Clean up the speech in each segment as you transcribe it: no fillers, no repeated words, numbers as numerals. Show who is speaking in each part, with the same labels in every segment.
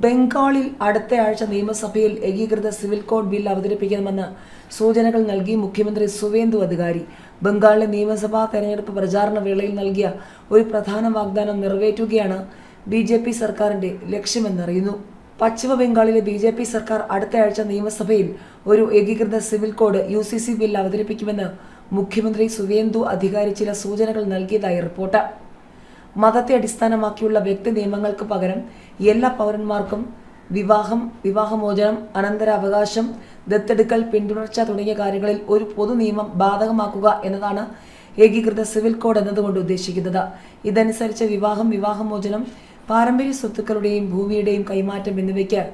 Speaker 1: ബംഗാളിൽ അടുത്തയാഴ്ച നിയമസഭയിൽ ഏകീകൃത സിവിൽ കോഡ് ബിൽ അവതരിപ്പിക്കണമെന്ന് സൂചനകൾ നൽകി മുഖ്യമന്ത്രി സുവേന്ദു അധികാരി. ബംഗാളിലെ നിയമസഭാ തെരഞ്ഞെടുപ്പ് പ്രചാരണ വേളയിൽ നൽകിയ ഒരു പ്രധാന വാഗ്ദാനം നിറവേറ്റുകയാണ് BJP സർക്കാരിന്റെ ലക്ഷ്യമെന്നറിയുന്നു. പശ്ചിമ ബംഗാളിലെ BJP സർക്കാർ അടുത്തയാഴ്ച നിയമസഭയിൽ ഒരു ഏകീകൃത സിവിൽ കോഡ് UCC ബിൽ അവതരിപ്പിക്കുമെന്ന് മുഖ്യമന്ത്രി സുവേന്ദു അധികാരി ചില സൂചനകൾ നൽകിയതായി റിപ്പോർട്ട്. മതത്തെ അടിസ്ഥാനമാക്കിയുള്ള വ്യക്തി നിയമങ്ങൾക്ക് പകരം എല്ലാ പൗരന്മാർക്കും വിവാഹം, വിവാഹമോചനം, അനന്തരാവകാശം, ദത്തെടുക്കൽ, പിന്തുടർച്ച തുടങ്ങിയ കാര്യങ്ങളിൽ ഒരു പൊതു നിയമം ബാധകമാക്കുക എന്നതാണ് ഏകീകൃത സിവിൽ കോഡ് എന്നതുകൊണ്ട് ഉദ്ദേശിക്കുന്നത്. ഇതനുസരിച്ച് വിവാഹം, വിവാഹമോചനം, പാരമ്പര്യ സ്വത്തുക്കളുടെയും ഭൂമിയുടെയും കൈമാറ്റം എന്നിവയ്ക്ക്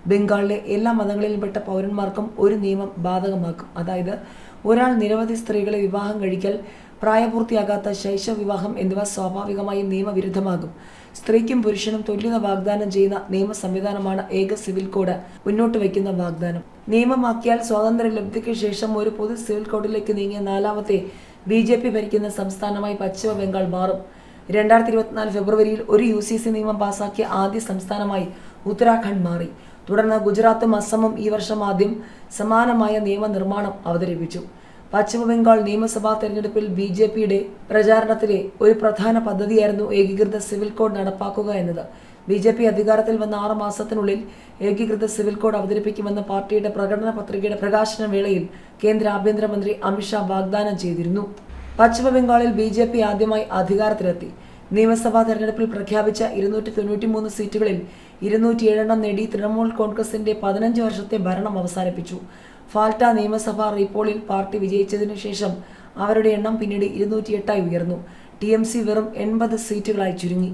Speaker 1: ബംഗാളിലെ എല്ലാ മതങ്ങളിൽപ്പെട്ട പൗരന്മാർക്കും ഒരു നിയമം ബാധകമാക്കും. അതായത് ഒരാൾ നിരവധി സ്ത്രീകളെ വിവാഹം കഴിക്കൽ, പ്രായപൂർത്തിയാകാത്ത ശൈശവ വിവാഹം എന്നിവ സ്വാഭാവികമായും നിയമവിരുദ്ധമാകും. സ്ത്രീക്കും പുരുഷനും തുല്യത വാഗ്ദാനം ചെയ്യുന്ന നിയമ സംവിധാനമാണ് ഏക സിവിൽ കോഡ് മുന്നോട്ട് വയ്ക്കുന്ന വാഗ്ദാനം. നിയമമാക്കിയാൽ സ്വാതന്ത്ര്യലബ്ധിക്ക് ശേഷം ഒരു പൊതു സിവിൽ കോഡിലേക്ക് നീങ്ങിയ നാലാമത്തെ BJP ഭരിക്കുന്ന സംസ്ഥാനമായി പശ്ചിമ ബംഗാൾ മാറും. 2024 ഫെബ്രുവരിയിൽ ഒരു UCC നിയമം പാസാക്കിയ ആദ്യ സംസ്ഥാനമായി ഉത്തരാഖണ്ഡ് മാറി. തുടർന്ന് ഗുജറാത്തും അസമും ഈ വർഷം ആദ്യം സമാനമായ നിയമനിർമ്മാണം അവതരിപ്പിച്ചു. പശ്ചിമ ബംഗാൾ നിയമസഭാ തെരഞ്ഞെടുപ്പിൽ BJPയുടെ പ്രചാരണത്തിലെ ഒരു പ്രധാന പദ്ധതിയായിരുന്നു ഏകീകൃത സിവിൽ കോഡ് നടപ്പാക്കുക എന്നത്. BJP അധികാരത്തിൽ വന്ന 6 മാസത്തിനുള്ളിൽ ഏകീകൃത സിവിൽ കോഡ് അവതരിപ്പിക്കുമെന്ന് പാർട്ടിയുടെ പ്രകടന പത്രികയുടെ പ്രകാശന വേളയിൽ കേന്ദ്ര ആഭ്യന്തരമന്ത്രി അമിത് ഷാ വാഗ്ദാനം ചെയ്തിരുന്നു. പശ്ചിമ ബംഗാളിൽ BJP ആദ്യമായി അധികാരത്തിലെത്തി. നിയമസഭാ തെരഞ്ഞെടുപ്പിൽ പ്രഖ്യാപിച്ച 293 സീറ്റുകളിൽ 207 നേടി തൃണമൂൽ കോൺഗ്രസിന്റെ 15 വർഷത്തെ ഭരണം അവസാനിപ്പിച്ചു. ഫാൽട്ട നിയമസഭാ റീപോളിൽ പാർട്ടി വിജയിച്ചതിനു ശേഷം അവരുടെ എണ്ണം പിന്നീട് 208 ഉയർന്നു. TMC വെറും 80 സീറ്റുകളായി ചുരുങ്ങി.